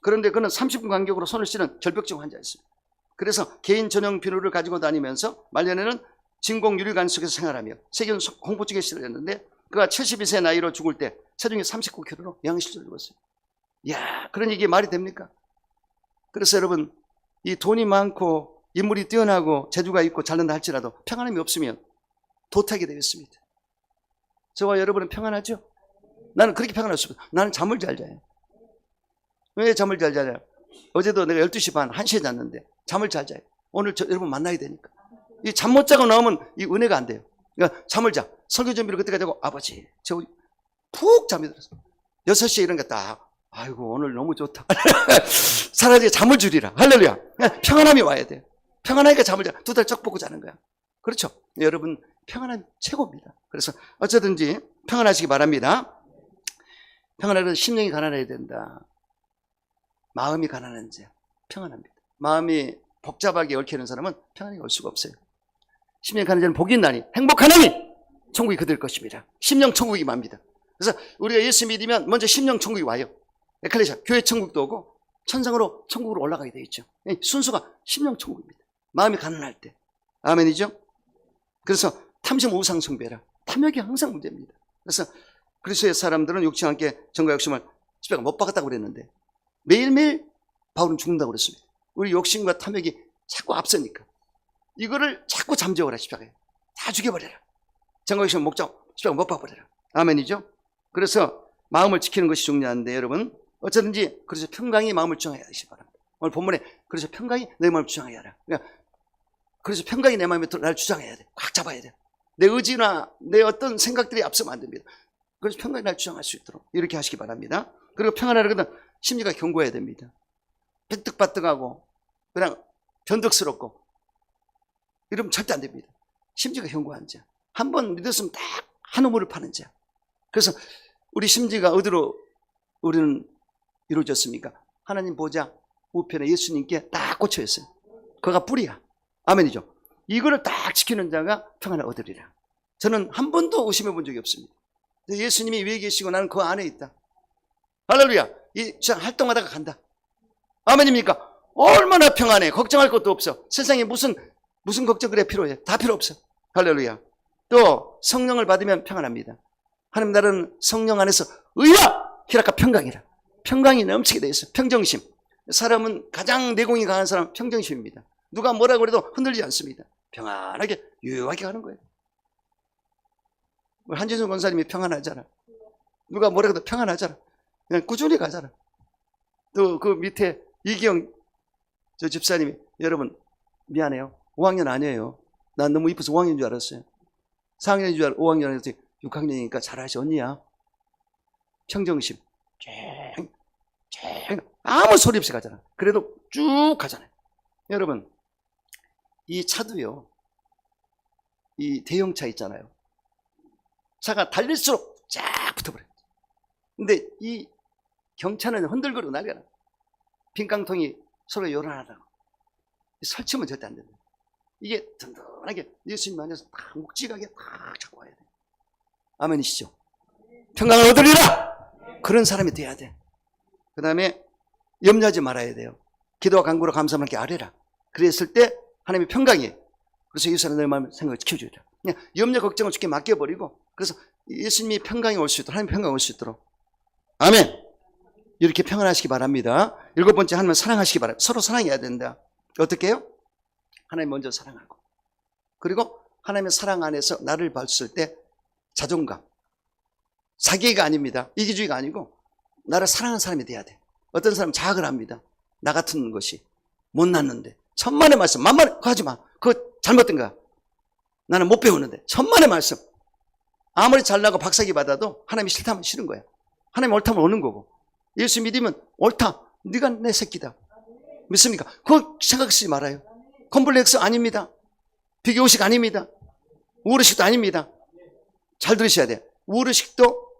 그런데 그는 30분 간격으로 손을 씻는 결벽증 환자였습니다. 그래서 개인 전용 비누를 가지고 다니면서 말년에는 진공 유리관 속에서 생활하며 세균 공포증에 시달렸는데 그가 72세 나이로 죽을 때 체중이 39kg로 영양실조를 입었어요. 이야, 그러니 이게 말이 됩니까? 그래서 여러분, 이 돈이 많고 인물이 뛰어나고 재주가 있고 잘난다 할지라도 평안함이 없으면 도태하게 되겠습니다. 저와 여러분은 평안하죠? 나는 그렇게 평안했습니다. 나는 잠을 잘 자요. 왜 잠을 잘 자냐? 어제도 내가 12시 반, 1시에 잤는데 잠을 잘 자요. 오늘 여러분 만나야 되니까. 이 잠 못 자고 나오면 이 은혜가 안 돼요. 그러니까 잠을 자. 설교 준비를 그때까지 하고 아버지, 저 푹 잠이 들었어. 6시에 이런 게 딱, 아이고 오늘 너무 좋다. 차라리 잠을 줄이라. 할렐루야. 평안함이 와야 돼요. 평안하니까 잠을 자. 2달 쩍 보고 자는 거야. 그렇죠? 여러분 평안함이 최고입니다. 그래서 어쩌든지 평안하시기 바랍니다. 평안하려면 심령이 가난해야 된다. 마음이 가난한 자 평안합니다. 마음이 복잡하게 얽히는 사람은 평안이 올 수가 없어요. 심령이 가난한 자는 복이 있나니 행복하나니 천국이 그들 것입니다. 심령 천국이 맙니다. 그래서 우리가 예수 믿으면 먼저 심령 천국이 와요. 에클레시아 교회 천국도 오고 천상으로 천국으로 올라가게 되어 있죠. 순서가 심령 천국입니다. 마음이 가난할 때. 아멘이죠? 그래서 탐심 우상 숭배라. 탐욕이 항상 문제입니다. 그래서 그리스도의 사람들은 육체와 함께 정과 욕심을 십자가 못 박았다고 그랬는데 매일매일 바울은 죽는다고 그랬습니다. 우리 욕심과 탐욕이 자꾸 앞서니까 이거를 자꾸 잠재워라. 십자가에 다 죽여버려라. 정과 욕심을 목적 십자가 못 박아버려라. 아멘이죠? 그래서 마음을 지키는 것이 중요한데 여러분 어쩌든지 그래서 평강이 마음을 주장해야 하시기 바랍니다. 오늘 본문에 그래서 평강이 내 마음을 주장해야 하라. 그러니까 그래서 평강이 내 마음에 나를 주장해야 돼. 꽉 잡아야 돼. 내 의지나 내 어떤 생각들이 앞서면 안 됩니다. 그래서 평강이 나를 주장할 수 있도록 이렇게 하시기 바랍니다. 그리고 평안하려거든 심리가 견고해야 됩니다. 삐뜩빠뜩하고 그냥 변덕스럽고 이러면 절대 안 됩니다. 심지가 견고한 자. 한번 믿었으면 딱 한 우물을 파는 자. 그래서 우리 심지가 어디로 우리는 이루어졌습니까? 하나님 보좌 우편에 예수님께 딱 꽂혀 있어요. 그가 뿌리야. 아멘이죠. 이거를 딱 지키는 자가 평안을 얻으리라. 저는 한 번도 의심해 본 적이 없습니다. 예수님이 위에 계시고 나는 그 안에 있다. 할렐루야. 이 시간 활동하다가 간다. 아멘입니까? 얼마나 평안해. 걱정할 것도 없어. 세상에 무슨 걱정 그래 필요해. 다 필요 없어. 할렐루야. 또 성령을 받으면 평안합니다. 하나님 나라는 성령 안에서 의와 희락과 평강이라. 평강이 넘치게 돼 있어. 평정심. 사람은 가장 내공이 강한 사람은 평정심입니다. 누가 뭐라고 해도 흔들리지 않습니다. 평안하게 유유하게 가는 거예요. 한진순 권사님이 평안하잖아. 누가 뭐라고 해도 평안하잖아. 그냥 꾸준히 가잖아. 또 그 밑에 이기영 저 집사님이, 여러분 미안해요. 5학년 아니에요. 난 너무 이뻐서 5학년인 줄 알았어요. 4학년인 줄 알고 5학년 했더니 6학년이니까 잘하시. 언니야. 평정심. 아무 소리 없이 가잖아. 그래도 쭉 가잖아요. 여러분, 이 차도요, 이 대형차 있잖아요. 차가 달릴수록 쫙 붙어버려요. 근데 이 경차는 흔들거리고 난리가 나. 빈깡통이 서로 요란하다고. 설치면 절대 안 된다. 이게 든든하게 예수님 안에서 딱 묵직하게 딱 잡고 와야 돼. 아멘이시죠? 평강을 얻으리라! 그런 사람이 돼야 돼. 그 다음에 염려하지 말아야 돼요. 기도와 간구로 감사함을 함께 아뢰라. 그랬을 때 하나님의 평강이, 그래서 예수는 내 마음 생각을 지켜주라. 그냥 염려 걱정을 주께 맡겨버리고, 그래서 예수님이 평강이 올 수 있도록, 하나님의 평강이 올 수 있도록. 아멘. 이렇게 평안하시기 바랍니다. 7번째, 하나님을 사랑하시기 바랍니다. 서로 사랑해야 된다. 어떻게 해요? 하나님 먼저 사랑하고, 그리고 하나님의 사랑 안에서 나를 봤을 때 자존감, 자기가 아닙니다. 이기주의가 아니고 나를 사랑하는 사람이 돼야 돼. 어떤 사람은 자학을 합니다. 나 같은 것이 못났는데 천만의 말씀, 만만에 그거 하지 마. 그거 잘못된 거야. 나는 못 배우는데 천만의 말씀. 아무리 잘나고 박사기 받아도 하나님이 싫다면 싫은 거야. 하나님 옳다면 오는 거고. 예수 믿으면 옳다. 네가 내 새끼다. 믿습니까? 그거 생각 쓰지 말아요. 컴플렉스 아닙니다. 비교의식 아닙니다. 우울의식도 아닙니다. 잘 들으셔야 돼. 우울의식도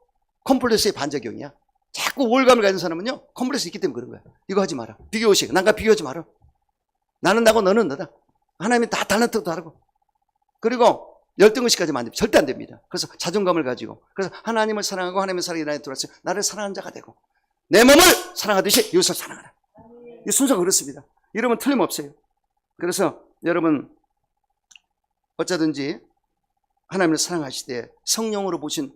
컴플렉스의 반작용이야. 자꾸 우울감을 가진 사람은요, 컴플렉스 있기 때문에 그런 거야. 이거 하지 마라. 비교의식. 남과 비교하지 마라. 나는 나고 너는 너다. 하나님이 다 달란트도 다르고. 그리고 열등의식까지만 안 됩니다. 절대 안 됩니다. 그래서 자존감을 가지고, 그래서 하나님을 사랑하고 하나님의 사랑이 나에 들어왔어요. 나를 사랑하는 자가 되고, 내 몸을 사랑하듯이 이웃을 사랑하라. 이 순서가 그렇습니다. 이러면 틀림없어요. 그래서 여러분, 어쩌든지 하나님을 사랑하시되 성령으로 보신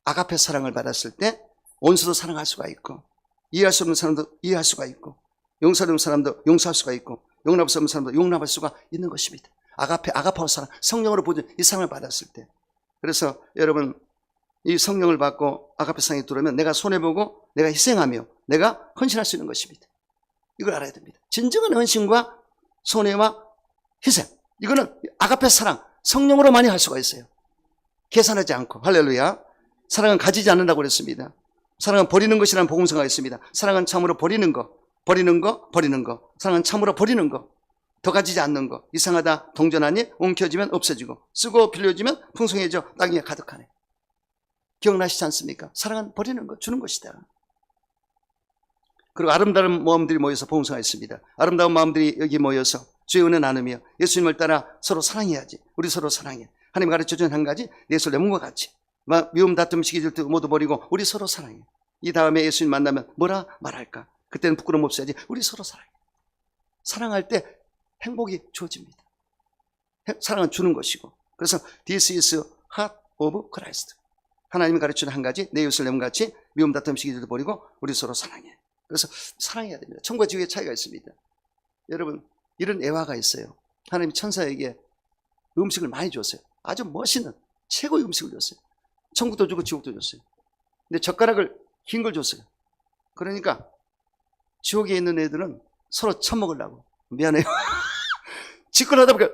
아가페 사랑을 받았을 때 원수도 사랑할 수가 있고, 이해할 수 없는 사람도 이해할 수가 있고, 용서할 수 없는 사람도 용서할 수가 있고, 용납할 수 없는 사람도 용납할 수가 있는 것입니다. 아가파오 사랑, 성령으로 보신 이 사랑을 받았을 때. 그래서 여러분, 이 성령을 받고 아가페 사랑이 들어오면 내가 손해보고 내가 희생하며 내가 헌신할 수 있는 것입니다. 이걸 알아야 됩니다. 진정한 헌신과 손해와 희생, 이거는 아가페 사랑, 성령으로 많이 할 수가 있어요. 계산하지 않고. 할렐루야. 사랑은 가지지 않는다고 그랬습니다. 사랑은 버리는 것이라는 복음서가 있습니다. 사랑은 참으로 버리는 거. 사랑은 참으로 버리는 거. 더 가지지 않는 거. 이상하다 동전하니 옮겨지면 없어지고, 쓰고 빌려지면 풍성해져 땅에 가득하네. 기억나시지 않습니까? 사랑은 버리는 거, 주는 것이다. 그리고 아름다운 마음들이 모여서 복음서가 있습니다. 아름다운 마음들이 여기 모여서 주의 은혜 나누며 예수님을 따라 서로 사랑해야지. 우리 서로 사랑해. 하나님 가르쳐준 한 가지, 내 손 내 몸과 같이 미움, 다툼, 시기, 질투 모두 버리고 우리 서로 사랑해. 이 다음에 예수님 만나면 뭐라 말할까? 그때는 부끄러움 없어야지. 우리 서로 사랑해. 사랑할 때 행복이 주어집니다. 사랑은 주는 것이고. 그래서 This is heart of Christ. 하나님이 가르치는 한 가지, 내 이웃을 내 몸같이 미움, 다툼, 시기, 질투 버리고 우리 서로 사랑해. 그래서 사랑해야 됩니다. 천국과 지옥의 차이가 있습니다. 여러분, 이런 애화가 있어요. 하나님이 천사에게 음식을 많이 줬어요. 아주 멋있는 최고의 음식을 줬어요. 천국도 주고 지옥도 줬어요. 근데 젓가락을 긴 걸 줬어요. 그러니까 지옥에 있는 애들은 서로 처먹으려고. 미안해요. 짓거리하다 보니까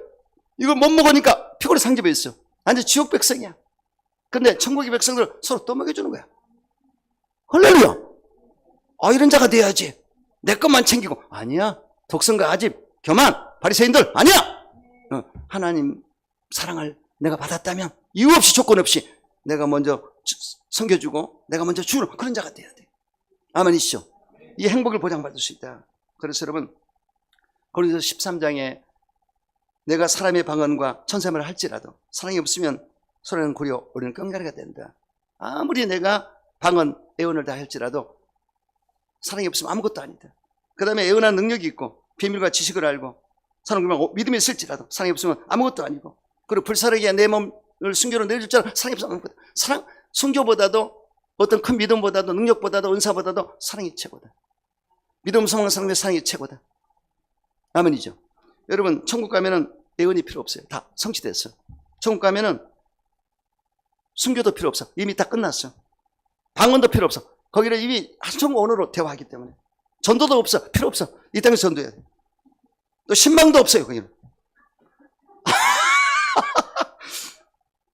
이걸 못 먹으니까 피골이 상접해 있어. 완전 지옥 백성이야. 근데 천국의 백성들을 서로 떠먹여주는 거야. 할렐루야. 이런 자가 돼야지. 내 것만 챙기고. 아니야. 독선과 아집, 교만, 바리새인들 아니야. 하나님 사랑을 내가 받았다면 이유 없이 조건 없이 내가 먼저 섬겨주고 내가 먼저 주는 그런 자가 돼야 돼. 아멘이시죠? 이 행복을 보장받을 수 있다. 그래서 여러분, 고린도서 13장에 내가 사람의 방언과 천사말을 할지라도 사랑이 없으면 소리는 고려 우리는 깡가리가 된다. 아무리 내가 방언, 애언을 다 할지라도 사랑이 없으면 아무것도 아니다. 그 다음에 애언한 능력이 있고 비밀과 지식을 알고 사랑을 믿음이 있을지라도 사랑이 없으면 아무것도 아니고, 그리고 불사르게 내 몸을 순교로 내줄 줄 알아 사랑이 없으면 아무것도. 사랑, 순교보다도 어떤 큰 믿음보다도 능력보다도 은사보다도 사랑이 최고다. 믿음, 소망, 사랑의 사랑이 최고다. 아멘이죠. 여러분, 천국 가면은 애언이 필요 없어요. 다 성취됐어. 천국 가면은 순교도 필요 없어. 이미 다 끝났어. 방언도 필요 없어. 거기는 이미 천국 언어로 대화하기 때문에. 전도도 없어. 필요 없어. 이 땅에서 전도해야 돼. 또 신망도 없어요. 거기는.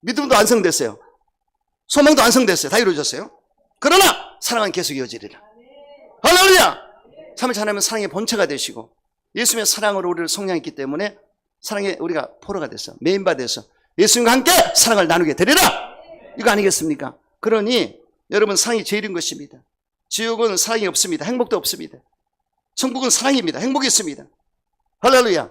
믿음도 완성됐어요. 소망도 완성됐어요. 다 이루어졌어요. 그러나 사랑은 계속 이어지리라. 할렐루야! 삼위일체 하나님은 사랑의 본체가 되시고 예수님의 사랑으로 우리를 성량했기 때문에 사랑의 우리가 포로가 됐어. 메인바 됐어. 예수님과 함께 사랑을 나누게 되리라. 이거 아니겠습니까? 그러니 여러분, 사랑이 제일인 것입니다. 지옥은 사랑이 없습니다. 행복도 없습니다. 천국은 사랑입니다. 행복이 있습니다. 할렐루야.